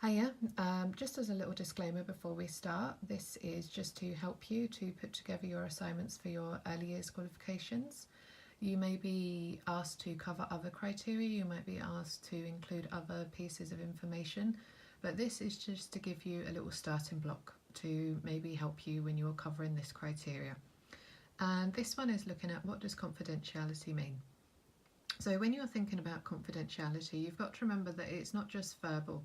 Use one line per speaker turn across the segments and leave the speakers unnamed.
Hiya, just as a little disclaimer before we start, this is just to help you to put together your assignments for your early years qualifications. You may be asked to cover other criteria, you might be asked to include other pieces of information, but this is just to give you a little starting block to maybe help you when you're covering this criteria. And this one is looking at what does confidentiality mean. So when you're thinking about confidentiality, you've got to remember that it's not just verbal.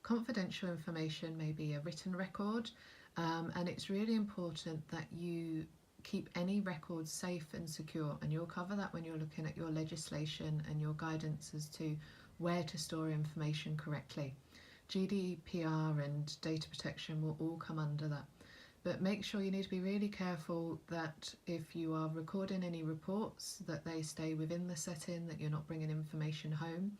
Confidential information may be a written record, and it's really important that you keep any records safe and secure, and you'll cover that when you're looking at your legislation and your guidance as to where to store information correctly. GDPR and data protection will all come under that. But make sure you need to be really careful that if you are recording any reports that they stay within the setting, that you're not bringing information home.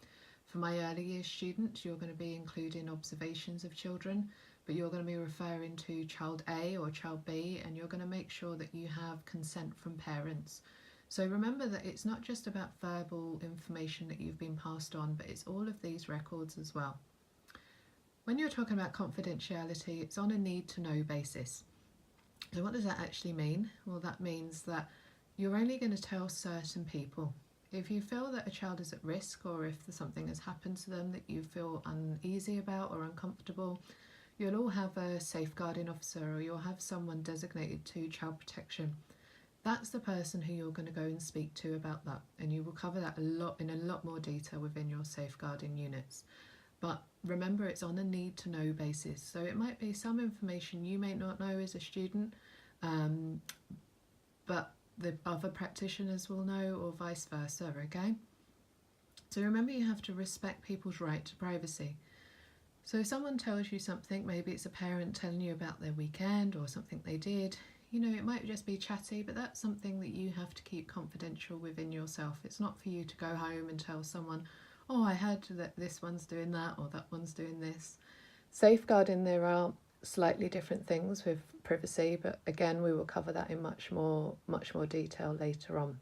For my early years students, you're going to be including observations of children, but you're going to be referring to child A or child B, and you're going to make sure that you have consent from parents. So remember that it's not just about verbal information that you've been passed on, but it's all of these records as well. When you're talking about confidentiality, it's on a need to know basis. So what does that actually mean? Well, that means that you're only going to tell certain people. If you feel that a child is at risk, or if something has happened to them that you feel uneasy about or uncomfortable, you'll all have a safeguarding officer, or you'll have someone designated to child protection. That's the person who you're going to go and speak to about that, and you will cover that in a lot more detail within your safeguarding units. But remember, it's on a need to know basis. So it might be some information you may not know as a student, but the other practitioners will know, or vice versa, okay? So remember, you have to respect people's right to privacy. So if someone tells you something, maybe it's a parent telling you about their weekend or something they did, you know, it might just be chatty, but that's something that you have to keep confidential within yourself. It's not for you to go home and tell someone, oh, I heard that this one's doing that or that one's doing this. Safeguarding, there are slightly different things with privacy, but again, we will cover that in much more detail later on.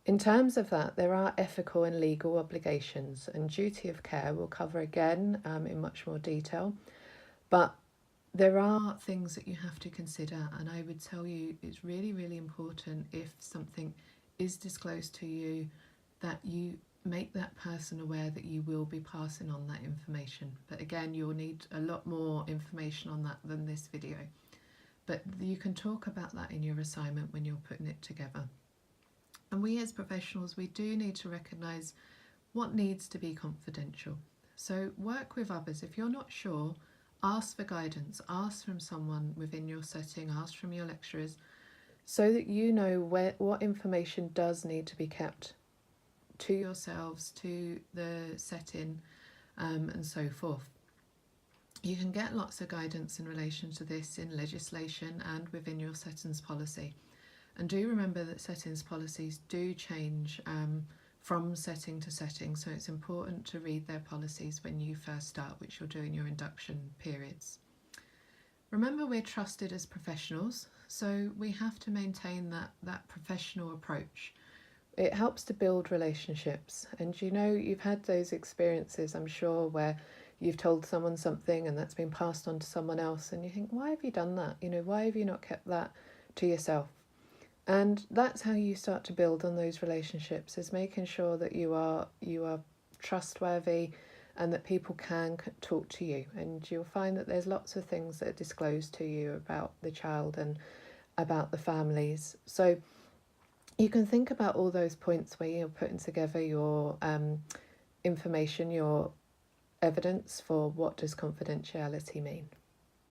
In terms of that, there are ethical and legal obligations, and duty of care we'll cover again in much more detail. But there are things that you have to consider, and I would tell you it's really, really important if something is disclosed to you that you make that person aware that you will be passing on that information. But again, you'll need a lot more information on that than this video. But you can talk about that in your assignment when you're putting it together. And we as professionals, we do need to recognise what needs to be confidential. So work with others. If you're not sure, ask for guidance, ask from someone within your setting, ask from your lecturers, so that you know what information does need to be kept to yourselves, to the setting, and so forth. You can get lots of guidance in relation to this in legislation and within your settings policy. And do remember that settings policies do change from setting to setting, so it's important to read their policies when you first start, which you'll do in your induction periods. Remember, we're trusted as professionals, so we have to maintain that professional approach. It helps to build relationships, and you know, you've had those experiences, I'm sure, where you've told someone something and that's been passed on to someone else, and you think, why have you done that? You know, why have you not kept that to yourself? And that's how you start to build on those relationships, is making sure that you are trustworthy and that people can talk to you. And you'll find that there's lots of things that are disclosed to you about the child and about the families. So you can think about all those points where you're putting together your information, your evidence for what does confidentiality mean.